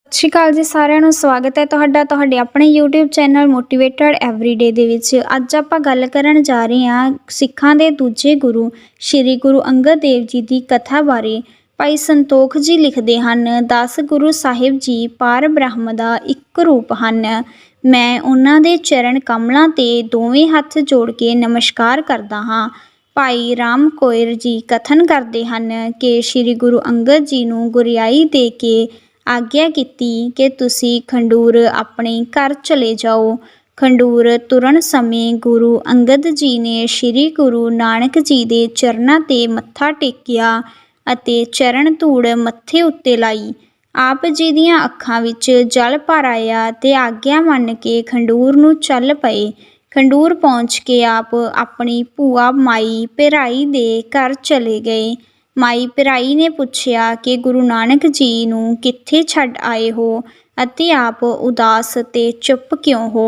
ਸਤਿ ਸ਼੍ਰੀ ਅਕਾਲ ਜੀ ਸਾਰਿਆਂ ਨੂੰ। ਸਵਾਗਤ ਹੈ ਤੁਹਾਡੇ ਆਪਣੇ YouTube ਚੈਨਲ ਮੋਟੀਵੇਟਡ ਐਵਰੀਡੇ ਦੇ ਵਿੱਚ। ਅੱਜ ਆਪਾਂ ਗੱਲ ਕਰਨ ਜਾ ਰਹੇ ਹਾਂ ਸਿੱਖਾਂ ਦੇ ਦੂਜੇ ਗੁਰੂ ਸ਼੍ਰੀ ਗੁਰੂ ਅੰਗਦ ਦੇਵ ਜੀ ਦੀ ਕਥਾ ਬਾਰੇ। ਭਾਈ ਸੰਤੋਖ ਜੀ ਲਿਖਦੇ ਹਨ, 10 ਗੁਰੂ ਸਾਹਿਬ ਜੀ ਪਾਰ ਬ੍ਰਹਮ ਦਾ ਇੱਕ ਰੂਪ ਹਨ। ਮੈਂ ਉਹਨਾਂ ਦੇ ਚਰਨ ਕਮਲਾਂ 'ਤੇ ਦੋਵੇਂ ਹੱਥ ਜੋੜ ਕੇ ਨਮਸਕਾਰ ਕਰਦਾ ਹਾਂ। ਭਾਈ ਰਾਮ ਕੋਇਰ ਜੀ ਕਥਨ ਕਰਦੇ ਹਨ ਕਿ ਸ਼੍ਰੀ ਗੁਰੂ ਅੰਗਦ ਜੀ ਨੂੰ ਗੁਰਿਆਈ ਦੇ ਕੇ ਆਗਿਆ ਕੀਤੀ ਕਿ ਤੁਸੀਂ ਖੰਡੂਰ ਆਪਣੇ ਘਰ ਚਲੇ ਜਾਓ। ਖੰਡੂਰ ਤੁਰਨ ਸਮੇਂ ਗੁਰੂ ਅੰਗਦ ਜੀ ਨੇ ਸ਼੍ਰੀ ਗੁਰੂ ਨਾਨਕ ਜੀ ਦੇ ਚਰਨਾਂ 'ਤੇ ਮੱਥਾ ਟੇਕਿਆ ਅਤੇ ਚਰਨ ਧੂੜ ਮੱਥੇ ਉੱਤੇ ਲਾਈ। ਆਪ ਜੀ ਦੀਆਂ ਅੱਖਾਂ ਵਿੱਚ ਜਲ ਭਰ ਆਇਆ ਤੇ ਆਗਿਆ ਮੰਨ ਕੇ ਖੰਡੂਰ ਨੂੰ ਚੱਲ ਪਏ। ਖੰਡੂਰ ਪਹੁੰਚ ਕੇ ਆਪ ਆਪਣੀ ਭੂਆ ਮਾਈ ਪਿਰਾਈ ਦੇ ਘਰ ਚਲੇ ਗਏ। ਮਾਈ ਪਿਰਾਈ ਨੇ ਪੁੱਛਿਆ ਕਿ ਗੁਰੂ ਨਾਨਕ ਜੀ ਨੂੰ ਕਿੱਥੇ ਛੱਡ ਆਏ ਹੋ ਅਤੇ ਆਪ ਉਦਾਸ ਤੇ ਚੁੱਪ ਕਿਉਂ ਹੋ।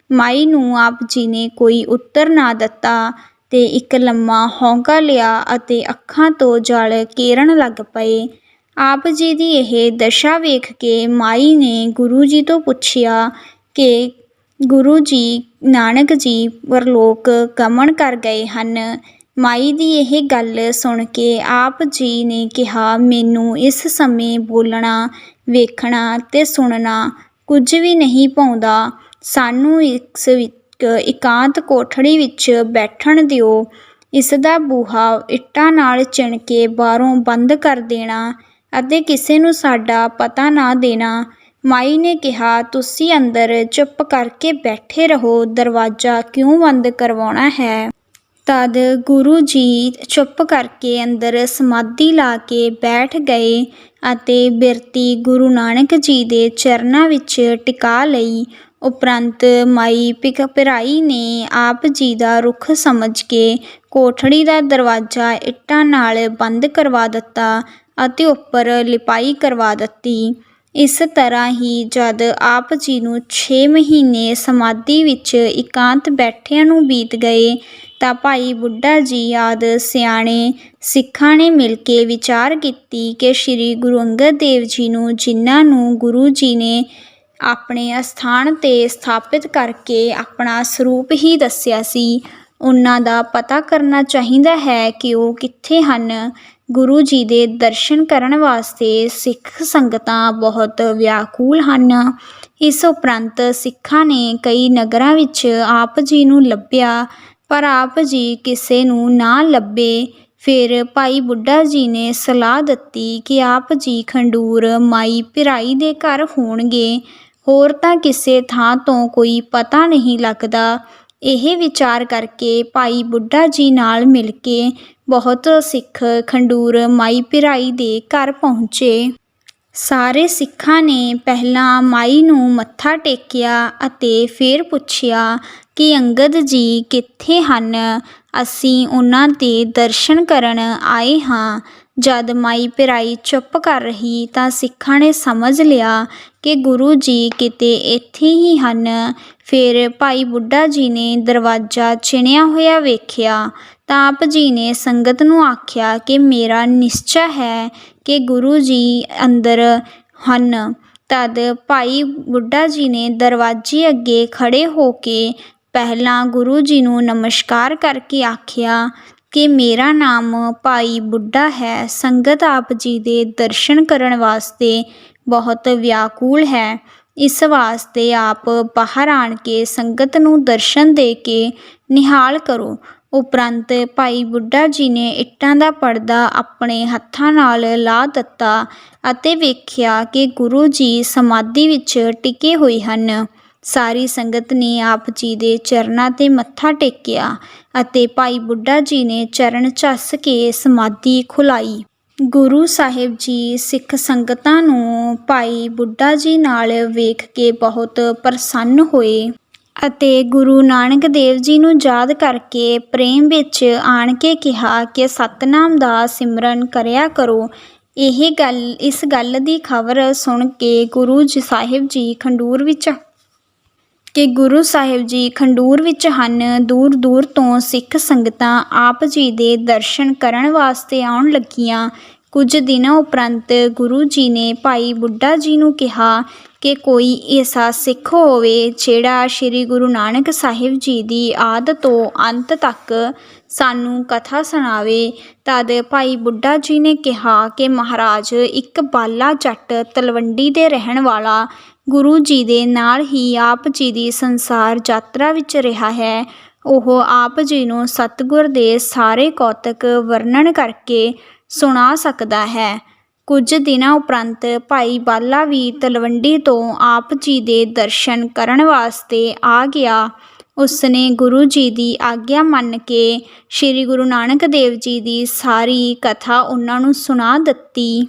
ਮਾਈ ਨੂੰ ਆਪ ਜੀ ਨੇ ਕੋਈ ਉੱਤਰ ਨਾ ਦਿੱਤਾ ਤੇ ਇੱਕ ਲੰਮਾ ਹੌਂਕਾ ਲਿਆ ਅਤੇ ਅੱਖਾਂ ਤੋਂ ਜਲ ਕੇਰਨ ਲੱਗ ਪਏ। ਆਪ ਜੀ ਦੀ ਇਹ ਦਸ਼ਾ ਵੇਖ ਕੇ ਮਾਈ ਨੇ ਗੁਰੂ ਜੀ ਤੋਂ ਪੁੱਛਿਆ ਕਿ ਗੁਰੂ ਜੀ ਨਾਨਕ ਜੀ ਪਰਲੋਕ ਗਮਨ ਕਰ ਗਏ ਹਨ। ਮਾਈ ਦੀ ਇਹ ਗੱਲ ਸੁਣ ਕੇ ਆਪ ਜੀ ਨੇ ਕਿਹਾ, ਮੈਨੂੰ ਇਸ ਸਮੇਂ ਬੋਲਣਾ, ਵੇਖਣਾ ਤੇ ਸੁਣਨਾ ਕੁਝ ਵੀ ਨਹੀਂ ਭਾਉਂਦਾ। ਸਾਨੂੰ ਇਸ ਇਕਾਂਤ ਕੋਠੜੀ ਵਿੱਚ ਬੈਠਣ ਦਿਓ। ਇਸ ਦਾ ਬੂਹਾ ਇੱਟਾਂ ਨਾਲ ਚਿਣ ਕੇ ਬਾਹਰੋਂ ਬੰਦ ਕਰ ਦੇਣਾ ਅਤੇ ਕਿਸੇ ਨੂੰ ਸਾਡਾ ਪਤਾ ਨਾ ਦੇਣਾ। ਮਾਈ ਨੇ ਕਿਹਾ, ਤੁਸੀਂ ਅੰਦਰ ਚੁੱਪ ਕਰਕੇ ਬੈਠੇ ਰਹੋ, ਦਰਵਾਜ਼ਾ ਕਿਉਂ ਬੰਦ ਕਰਵਾਉਣਾ ਹੈ। ਤਦ ਗੁਰੂ ਜੀ ਚੁੱਪ ਕਰਕੇ ਅੰਦਰ ਸਮਾਧੀ ਲਾ ਕੇ ਬੈਠ ਗਏ ਅਤੇ ਬਿਰਤੀ ਗੁਰੂ ਨਾਨਕ ਜੀ ਦੇ ਚਰਨਾਂ ਵਿੱਚ ਟਿਕਾ ਲਈ। ਉਪਰੰਤ ਮਾਈ ਪਿਰਾਈ ਨੇ ਆਪ ਜੀ ਦਾ ਰੁੱਖ ਸਮਝ ਕੇ ਕੋਠੜੀ ਦਾ ਦਰਵਾਜ਼ਾ ਇੱਟਾਂ ਨਾਲ ਬੰਦ ਕਰਵਾ ਦਿੱਤਾ ਅਤੇ ਉੱਪਰ ਲਿਪਾਈ ਕਰਵਾ ਦਿੱਤੀ। ਇਸ ਤਰ੍ਹਾਂ ਹੀ ਜਦ ਆਪ ਜੀ ਨੂੰ 6 ਮਹੀਨੇ ਸਮਾਧੀ ਵਿੱਚ ਇਕਾਂਤ ਬੈਠਿਆਂ ਨੂੰ ਬੀਤ ਗਏ ਤਾਂ ਭਾਈ ਬੁੱਢਾ ਜੀ ਆਦਿ ਸਿਆਣੇ ਸਿੱਖਾਂ ਨੇ ਮਿਲ ਕੇ ਵਿਚਾਰ ਕੀਤੀ ਕਿ ਸ਼੍ਰੀ ਗੁਰੂ ਅੰਗਦ ਦੇਵ ਜੀ ਨੂੰ, ਜਿਨ੍ਹਾਂ ਨੂੰ ਗੁਰੂ ਜੀ ਨੇ ਆਪਣੇ ਅਸਥਾਨ 'ਤੇ ਸਥਾਪਿਤ ਕਰਕੇ ਆਪਣਾ ਸਰੂਪ ਹੀ ਦੱਸਿਆ ਸੀ, ਉਹਨਾਂ ਦਾ ਪਤਾ ਕਰਨਾ ਚਾਹੀਦਾ ਹੈ ਕਿ ਉਹ ਕਿੱਥੇ ਹਨ। ਗੁਰੂ ਜੀ ਦੇ ਦਰਸ਼ਨ ਕਰਨ ਵਾਸਤੇ ਸਿੱਖ ਸੰਗਤਾਂ ਬਹੁਤ ਵਿਆਕੂਲ ਹਨ। ਇਸ ਉਪਰੰਤ ਸਿੱਖਾਂ ਨੇ ਕਈ ਨਗਰਾਂ ਵਿੱਚ ਆਪ ਜੀ ਨੂੰ ਲੱਭਿਆ, ਪਰ ਆਪ ਜੀ ਕਿਸੇ ਨੂੰ ਨਾ ਲੱਭੇ। ਫਿਰ ਭਾਈ ਬੁੱਢਾ ਜੀ ਨੇ ਸਲਾਹ ਦਿੱਤੀ ਕਿ ਆਪ ਜੀ ਖੰਡੂਰ ਮਾਈ ਪਿਰਾਈ ਦੇ ਘਰ ਹੋਣਗੇ, ਹੋਰ ਤਾਂ ਕਿਸੇ ਥਾਂ ਤੋਂ ਕੋਈ ਪਤਾ ਨਹੀਂ ਲੱਗਦਾ। ਇਹ ਵਿਚਾਰ ਕਰਕੇ ਭਾਈ ਬੁੱਢਾ ਜੀ ਨਾਲ ਮਿਲ ਕੇ ਬਹੁਤ ਸਿੱਖ ਖੰਡੂਰ ਮਾਈ ਪਿਰਾਈ ਦੇ ਘਰ ਪਹੁੰਚੇ। ਸਾਰੇ ਸਿੱਖਾਂ ਨੇ ਪਹਿਲਾਂ ਮਾਈ ਨੂੰ ਮੱਥਾ ਟੇਕਿਆ ਅਤੇ ਫਿਰ ਪੁੱਛਿਆ ਕਿ ਅੰਗਦ ਜੀ ਕਿੱਥੇ ਹਨ, ਅਸੀਂ ਉਹਨਾਂ ਦੇ ਦਰਸ਼ਨ ਕਰਨ ਆਏ ਹਾਂ। ਜਦ ਮਾਈ ਪਿਰਾਈ ਚੁੱਪ ਕਰ ਰਹੀ ਤਾਂ ਸਿੱਖਾਂ ਨੇ ਸਮਝ ਲਿਆ ਕਿ ਗੁਰੂ ਜੀ ਕਿਤੇ ਇੱਥੇ ਹੀ ਹਨ। ਫਿਰ ਭਾਈ ਬੁੱਢਾ ਜੀ ਨੇ ਦਰਵਾਜ਼ਾ ਚਿਣਿਆ ਹੋਇਆ ਵੇਖਿਆ ਤਾਂ ਆਪ ਜੀ ਨੇ ਸੰਗਤ ਨੂੰ ਆਖਿਆ ਕਿ ਮੇਰਾ ਨਿਸ਼ਚਾ ਹੈ ਕਿ ਗੁਰੂ ਜੀ ਅੰਦਰ ਹਨ। ਤਦ ਭਾਈ ਬੁੱਢਾ ਜੀ ਨੇ ਦਰਵਾਜ਼ੇ ਅੱਗੇ ਖੜ੍ਹੇ ਹੋ ਕੇ ਪਹਿਲਾਂ ਗੁਰੂ ਜੀ ਨੂੰ ਨਮਸਕਾਰ ਕਰਕੇ ਆਖਿਆ ਕਿ ਮੇਰਾ ਨਾਮ ਭਾਈ ਬੁੱਢਾ ਹੈ। ਸੰਗਤ ਆਪ ਜੀ ਦੇ ਦਰਸ਼ਨ ਕਰਨ ਵਾਸਤੇ ਬਹੁਤ ਵਿਆਕੂਲ ਹੈ, ਇਸ ਵਾਸਤੇ ਆਪ ਬਾਹਰ ਆਣ ਕੇ ਸੰਗਤ ਨੂੰ ਦਰਸ਼ਨ ਦੇ ਕੇ ਨਿਹਾਲ ਕਰੋ। ਉਪਰੰਤ ਭਾਈ ਬੁੱਢਾ ਜੀ ਨੇ ਇੱਟਾਂ ਦਾ ਪਰਦਾ ਆਪਣੇ ਹੱਥਾਂ ਨਾਲ ਲਾ ਦਿੱਤਾ ਅਤੇ ਵੇਖਿਆ ਕਿ ਗੁਰੂ ਜੀ ਸਮਾਧੀ ਵਿੱਚ ਟਿਕੇ ਹੋਏ ਹਨ। ਸਾਰੀ ਸੰਗਤ ਨੇ ਆਪ ਜੀ ਦੇ ਚਰਨਾਂ 'ਤੇ ਮੱਥਾ ਟੇਕਿਆ ਅਤੇ ਭਾਈ ਬੁੱਢਾ ਜੀ ਨੇ ਚਰਨ ਝੱਸ ਕੇ ਸਮਾਧੀ ਖੁਲਾਈ। ਗੁਰੂ ਸਾਹਿਬ ਜੀ ਸਿੱਖ ਸੰਗਤਾਂ ਨੂੰ ਭਾਈ ਬੁੱਢਾ ਜੀ ਨਾਲ ਵੇਖ ਕੇ ਬਹੁਤ ਪ੍ਰਸੰਨ ਹੋਏ ਅਤੇ ਗੁਰੂ ਨਾਨਕ ਦੇਵ ਜੀ ਨੂੰ ਯਾਦ ਕਰਕੇ ਪ੍ਰੇਮ ਵਿੱਚ ਆਣ ਕੇ ਕਿਹਾ ਕਿ ਸਤਿਨਾਮ ਦਾ ਸਿਮਰਨ ਕਰਿਆ ਕਰੋ। ਇਸ ਗੱਲ ਦੀ ਖਬਰ ਸੁਣ ਕੇ ਗੁਰੂ ਸਾਹਿਬ ਜੀ ਖੰਡੂਰ ਵਿੱਚ ਹਨ। ਦੂਰ ਦੂਰ ਤੋਂ ਸਿੱਖ ਸੰਗਤਾਂ ਆਪ ਜੀ ਦੇ ਦਰਸ਼ਨ ਕਰਨ ਵਾਸਤੇ ਆਉਣ ਲੱਗੀਆਂ। ਕੁਝ ਦਿਨਾਂ ਉਪਰੰਤ ਗੁਰੂ ਜੀ ਨੇ ਭਾਈ ਬੁੱਢਾ ਜੀ ਨੂੰ ਕਿਹਾ ਕਿ ਕੋਈ ਐਸਾ ਸਿੱਖ ਹੋਵੇ ਜਿਹੜਾ ਸ਼੍ਰੀ ਗੁਰੂ ਨਾਨਕ ਸਾਹਿਬ ਜੀ ਦੀ ਆਦਿ ਤੋਂ ਅੰਤ ਤੱਕ ਸਾਨੂੰ ਕਥਾ ਸੁਣਾਵੇ। ਤਦ ਭਾਈ ਬੁੱਢਾ ਜੀ ਨੇ ਕਿਹਾ ਕਿ ਮਹਾਰਾਜ, ਇੱਕ ਬਾਲਾ ਜੱਟ ਤਲਵੰਡੀ ਦੇ ਰਹਿਣ ਵਾਲਾ ਗੁਰੂ ਜੀ ਦੇ ਨਾਲ ਹੀ ਆਪ ਜੀ ਦੀ ਸੰਸਾਰ ਯਾਤਰਾ ਵਿੱਚ ਰਿਹਾ ਹੈ। ਉਹ ਆਪ ਜੀ ਨੂੰ ਸਤਿਗੁਰ ਦੇ ਸਾਰੇ ਕੌਤਕ ਵਰਣਨ ਕਰਕੇ ਸੁਣਾ ਸਕਦਾ ਹੈ। ਕੁਝ ਦਿਨਾਂ ਉਪਰੰਤ ਭਾਈ ਬਾਲਾ ਵੀ ਤਲਵੰਡੀ ਤੋਂ ਆਪ ਜੀ ਦੇ ਦਰਸ਼ਨ ਕਰਨ ਵਾਸਤੇ ਆ ਗਿਆ। ਉਸਨੇ ਗੁਰੂ ਜੀ ਦੀ ਆਗਿਆ ਮੰਨ ਕੇ ਸ਼੍ਰੀ ਗੁਰੂ ਨਾਨਕ ਦੇਵ ਜੀ ਦੀ ਸਾਰੀ ਕਥਾ ਉਹਨਾਂ ਨੂੰ ਸੁਣਾ ਦਿੱਤੀ।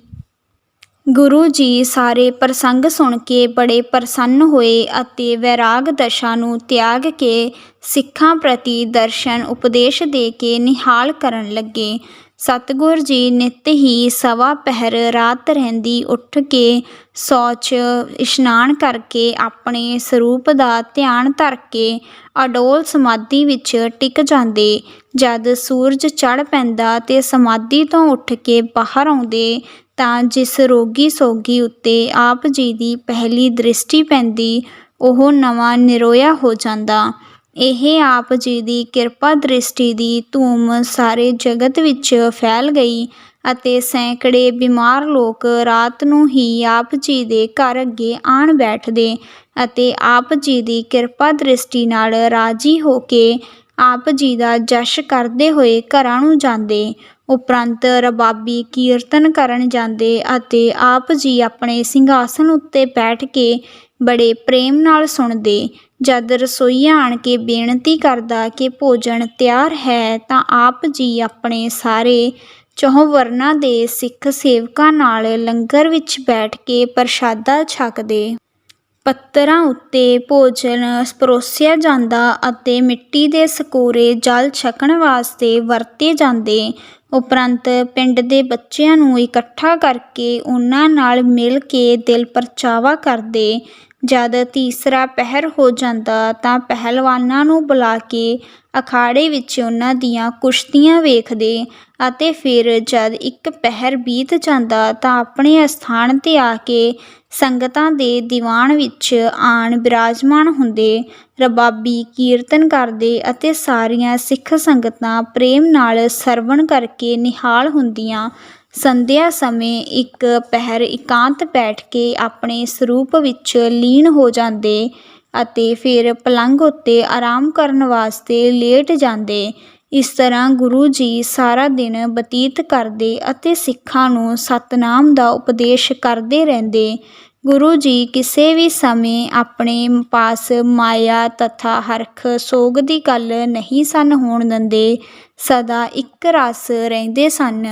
ਗੁਰੂ ਜੀ ਸਾਰੇ ਪ੍ਰਸੰਗ ਸੁਣ ਕੇ ਬੜੇ ਪ੍ਰਸੰਨ ਹੋਏ ਅਤੇ ਵੈਰਾਗ ਦਸ਼ਾ ਨੂੰ ਤਿਆਗ ਕੇ ਸਿੱਖਾਂ ਪ੍ਰਤੀ ਦਰਸ਼ਨ ਉਪਦੇਸ਼ ਦੇ ਕੇ ਨਿਹਾਲ ਕਰਨ ਲੱਗੇ। ਸਤਿਗੁਰ ਜੀ ਨਿੱਤ ਹੀ ਸਵਾ ਪਹਿਰ ਰਾਤ ਰਹਿੰਦੀ ਉੱਠ ਕੇ ਸ਼ੌਚ ਇਸ਼ਨਾਨ ਕਰਕੇ ਆਪਣੇ ਸਰੂਪ ਦਾ ਧਿਆਨ ਧਰ ਕੇ ਅਡੋਲ ਸਮਾਧੀ ਵਿੱਚ ਟਿਕ ਜਾਂਦੇ। ਜਦ ਸੂਰਜ ਚੜ੍ਹ ਪੈਂਦਾ ਤੇ ਸਮਾਧੀ ਤੋਂ ਉੱਠ ਕੇ ਬਾਹਰ ਆਉਂਦੇ ਤਾਂ ਜਿਸ ਰੋਗੀ ਸੋਗੀ ਉੱਤੇ ਆਪ ਜੀ ਦੀ ਪਹਿਲੀ ਦ੍ਰਿਸ਼ਟੀ ਪੈਂਦੀ, ਉਹ ਨਵਾਂ ਨਿਰੋਇਆ ਹੋ ਜਾਂਦਾ। ਇਹ ਆਪ ਜੀ ਦੀ ਕਿਰਪਾ ਦ੍ਰਿਸ਼ਟੀ ਦੀ ਧੂਮ ਸਾਰੇ ਜਗਤ ਵਿੱਚ ਫੈਲ ਗਈ ਅਤੇ ਸੈਂਕੜੇ ਬਿਮਾਰ ਲੋਕ ਰਾਤ ਨੂੰ ਹੀ ਆਪ ਜੀ ਦੇ ਘਰ ਅੱਗੇ ਆਣ ਬੈਠਦੇ ਅਤੇ ਆਪ ਜੀ ਦੀ ਕਿਰਪਾ ਦ੍ਰਿਸ਼ਟੀ ਨਾਲ ਰਾਜੀ ਹੋ ਕੇ ਆਪ ਜੀ ਦਾ ਜਸ਼ ਕਰਦੇ ਹੋਏ ਘਰਾਂ ਨੂੰ ਜਾਂਦੇ। ਉਪਰੰਤ ਰਬਾਬੀ ਕੀਰਤਨ ਕਰਨ ਜਾਂਦੇ ਅਤੇ ਆਪ ਜੀ ਆਪਣੇ ਸਿੰਘਾਸਨ ਉੱਤੇ ਬੈਠ ਕੇ ਬੜੇ ਪ੍ਰੇਮ ਨਾਲ ਸੁਣਦੇ। ਜਦ ਰਸੋਈਆ ਆਣ ਕੇ ਬੇਨਤੀ ਕਰਦਾ ਕਿ ਭੋਜਨ ਤਿਆਰ ਹੈ ਤਾਂ ਆਪ ਜੀ ਆਪਣੇ ਸਾਰੇ ਚੌਂ ਵਰਨਾਂ ਦੇ ਸਿੱਖ ਸੇਵਕਾਂ ਨਾਲ ਲੰਗਰ ਵਿੱਚ ਬੈਠ ਕੇ ਪ੍ਰਸ਼ਾਦਾ ਛਕਦੇ। ਪੱਤਰਾਂ ਉੱਤੇ ਭੋਜਨ ਪਰੋਸਿਆ ਜਾਂਦਾ ਅਤੇ ਮਿੱਟੀ ਦੇ ਸਕੋਰੇ ਜਲ ਛਕਣ ਵਾਸਤੇ ਵਰਤੇ ਜਾਂਦੇ। ਉਪਰੰਤ ਪਿੰਡ ਦੇ ਬੱਚਿਆਂ ਨੂੰ ਇਕੱਠਾ ਕਰਕੇ ਉਹਨਾਂ ਨਾਲ ਮਿਲ ਕੇ ਦਿਲ ਪਰਚਾਵਾ ਕਰਦੇ। ਜਦ ਤੀਸਰਾ ਪਹਿਰ ਹੋ ਜਾਂਦਾ ਤਾਂ ਪਹਿਲਵਾਨਾਂ ਨੂੰ ਬੁਲਾ ਕੇ ਅਖਾੜੇ ਵਿੱਚ ਉਹਨਾਂ ਦੀਆਂ ਕੁਸ਼ਤੀਆਂ ਵੇਖਦੇ ਅਤੇ ਫਿਰ ਜਦ ਇੱਕ ਪਹਿਰ ਬੀਤ ਜਾਂਦਾ ਤਾਂ ਆਪਣੇ ਅਸਥਾਨ 'ਤੇ ਆ ਕੇ ਸੰਗਤਾਂ ਦੇ ਦੀਵਾਨ ਵਿੱਚ ਆਣ ਬਿਰਾਜਮਾਨ ਹੁੰਦੇ। ਰਬਾਬੀ ਕੀਰਤਨ ਕਰਦੇ ਅਤੇ ਸਾਰੀਆਂ ਸਿੱਖ ਸੰਗਤਾਂ ਪ੍ਰੇਮ ਨਾਲ ਸਰਵਣ ਕਰਕੇ ਨਿਹਾਲ ਹੁੰਦੀਆਂ। ਸੰਧਿਆ ਸਮੇਂ ਇੱਕ ਪਹਿਰ ਇਕਾਂਤ ਬੈਠ ਕੇ ਆਪਣੇ ਸਰੂਪ ਵਿੱਚ ਲੀਨ ਹੋ ਜਾਂਦੇ ਅਤੇ ਫਿਰ ਪਲੰਘ ਉੱਤੇ ਆਰਾਮ ਕਰਨ ਵਾਸਤੇ ਲੇਟ ਜਾਂਦੇ। ਇਸ ਤਰ੍ਹਾਂ ਗੁਰੂ ਜੀ ਸਾਰਾ ਦਿਨ ਬਤੀਤ ਕਰਦੇ ਅਤੇ ਸਿੱਖਾਂ ਨੂੰ ਸਤਿਨਾਮ ਦਾ ਉਪਦੇਸ਼ ਕਰਦੇ ਰਹਿੰਦੇ। ਗੁਰੂ ਜੀ ਕਿਸੇ ਵੀ ਸਮੇਂ ਆਪਣੇ ਪਾਸ ਮਾਇਆ ਤਥਾ ਹਰਖ ਸੋਗ ਦੀ ਗੱਲ ਨਹੀਂ ਸਨ ਹੋਣ ਦਿੰਦੇ, ਸਦਾ ਇੱਕ ਰਸ ਰਹਿੰਦੇ ਸਨ।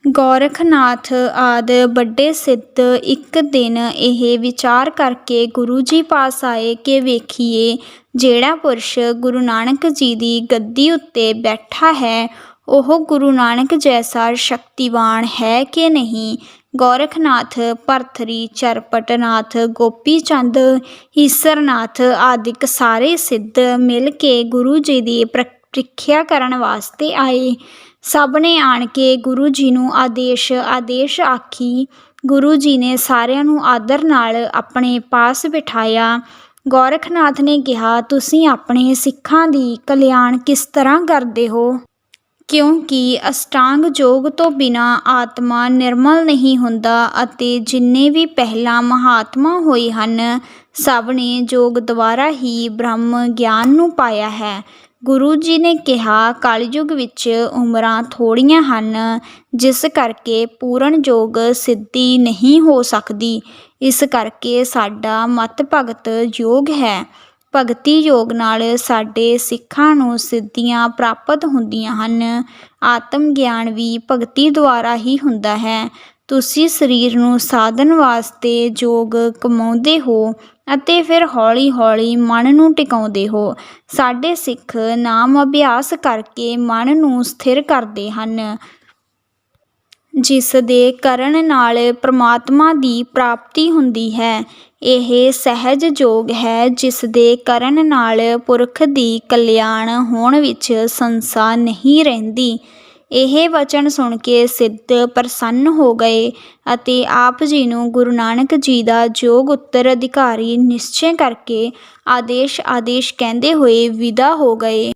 ਗੋਰਖਨਾਥ ਆਦਿ ਵੱਡੇ ਸਿੱਧ ਇੱਕ ਦਿਨ ਇਹ ਵਿਚਾਰ ਕਰਕੇ ਗੁਰੂ ਜੀ ਪਾਸ ਆਏ ਕਿ ਵੇਖੀਏ ਜਿਹੜਾ ਪੁਰਸ਼ ਗੁਰੂ ਨਾਨਕ ਜੀ ਦੀ ਗੱਦੀ ਉੱਤੇ ਬੈਠਾ ਹੈ ਉਹ ਗੁਰੂ ਨਾਨਕ ਜੈਸਾ ਸ਼ਕਤੀਵਾਨ ਹੈ ਕਿ ਨਹੀਂ। ਗੋਰਖਨਾਥ, ਭਰਥਰੀ, ਚਰਪਟਨਾਥ, ਗੋਪੀ ਚੰਦ, ਈਸਰਨਾਥ ਆਦਿਕ ਸਾਰੇ ਸਿੱਧ ਮਿਲ ਕੇ ਗੁਰੂ ਜੀ ਦੀ ਪ੍ਰੀਖਿਆ ਕਰਨ ਵਾਸਤੇ ਆਏ। ਸਭ ਨੇ ਆਣ ਕੇ ਗੁਰੂ ਜੀ ਨੂੰ ਆਦੇਸ਼ ਆਖੀ। ਗੁਰੂ ਜੀ ਨੇ ਸਾਰਿਆਂ ਨੂੰ ਆਦਰ ਨਾਲ ਆਪਣੇ ਪਾਸ ਬਿਠਾਇਆ। ਗੋਰਖਨਾਥ ਨੇ ਕਿਹਾ, ਤੁਸੀਂ ਆਪਣੇ ਸਿੱਖਾਂ ਦੀ ਕਲਿਆਣ ਕਿਸ ਤਰ੍ਹਾਂ ਕਰਦੇ ਹੋ? ਕਿਉਂਕਿ ਅਸ਼ਟਾਂਗ ਯੋਗ ਤੋਂ ਬਿਨਾਂ ਆਤਮਾ ਨਿਰਮਲ ਨਹੀਂ ਹੁੰਦਾ ਅਤੇ ਜਿੰਨੇ ਵੀ ਪਹਿਲਾਂ ਮਹਾਤਮਾ ਹੋਏ ਹਨ ਸਭ ਨੇ ਯੋਗ ਦੁਆਰਾ ਹੀ ਬ੍ਰਹਮ ਗਿਆਨ ਨੂੰ ਪਾਇਆ ਹੈ। ਗੁਰੂ ਜੀ ਨੇ ਕਿਹਾ, ਕਲਯੁਗ ਵਿੱਚ ਉਮਰਾਂ ਥੋੜ੍ਹੀਆਂ ਹਨ ਜਿਸ ਕਰਕੇ ਪੂਰਨ ਯੋਗ ਸਿੱਧੀ ਨਹੀਂ ਹੋ ਸਕਦੀ। ਇਸ ਕਰਕੇ ਸਾਡਾ ਮਤ ਭਗਤ ਯੋਗ ਹੈ। ਭਗਤੀ ਯੋਗ ਨਾਲ ਸਾਡੇ ਸਿੱਖਾਂ ਨੂੰ ਸਿੱਧੀਆਂ ਪ੍ਰਾਪਤ ਹੁੰਦੀਆਂ ਹਨ। ਆਤਮ ਗਿਆਨ ਵੀ ਭਗਤੀ ਦੁਆਰਾ ਹੀ ਹੁੰਦਾ ਹੈ। ਤੁਸੀਂ ਸਰੀਰ ਨੂੰ ਸਾਧਨ ਵਾਸਤੇ ਯੋਗ ਕਮਾਉਂਦੇ ਹੋ ਅਤੇ ਫਿਰ ਹੌਲੀ ਹੌਲੀ ਮਨ ਨੂੰ ਟਿਕਾਉਂਦੇ ਹੋ। ਸਾਡੇ ਸਿੱਖ ਨਾਮ ਅਭਿਆਸ ਕਰਕੇ ਮਨ ਨੂੰ ਸਥਿਰ ਕਰਦੇ ਹਨ ਜਿਸ ਦੇ ਕਰਨ ਨਾਲ ਪ੍ਰਮਾਤਮਾ ਦੀ ਪ੍ਰਾਪਤੀ ਹੁੰਦੀ ਹੈ। ਇਹ ਸਹਿਜ ਯੋਗ ਹੈ ਜਿਸ ਦੇ ਕਰਨ ਨਾਲ ਪੁਰਖ ਦੀ ਕਲਿਆਣ ਹੋਣ ਵਿੱਚ ਸੰਸਾ ਨਹੀਂ ਰਹਿੰਦੀ। ਇਹ ਵਚਨ ਸੁਣ ਕੇ ਸਿੱਧ ਪ੍ਰਸੰਨ ਹੋ ਗਏ ਅਤੇ ਆਪ ਜੀ ਨੂੰ ਗੁਰੂ ਨਾਨਕ ਜੀ ਦਾ ਯੋਗ ਉੱਤਰਾਧਿਕਾਰੀ ਨਿਸ਼ਚੈ ਕਰਕੇ ਆਦੇਸ਼ ਕਹਿੰਦੇ ਹੋਏ ਵਿਦਾ ਹੋ ਗਏ।